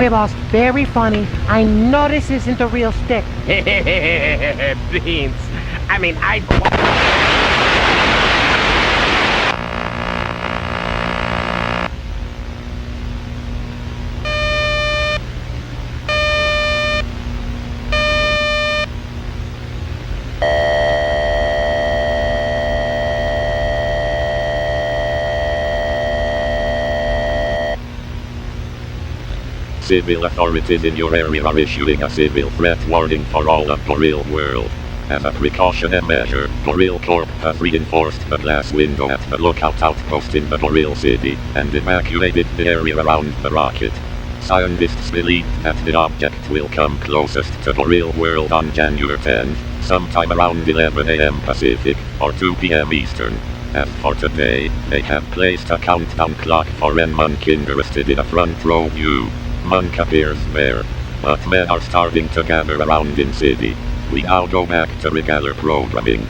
Hey boss, very funny. I know this isn't a real stick. Beans. I mean, I... Civil authorities in your area are issuing a civil threat warning for all of the real world. As a precautionary measure, Gorilla Corp has reinforced the glass window at the lookout outpost in the Gorilla City and evacuated the area around the rocket. Scientists believe that the object will come closest to the real world on January 10th, sometime around 11 a.m. Pacific, or 2 p.m. Eastern. As for today, they have placed a countdown clock for when Monk interested in a front row view. Monk appears there, but men are starting to gather around in city. We now go back to regular programming.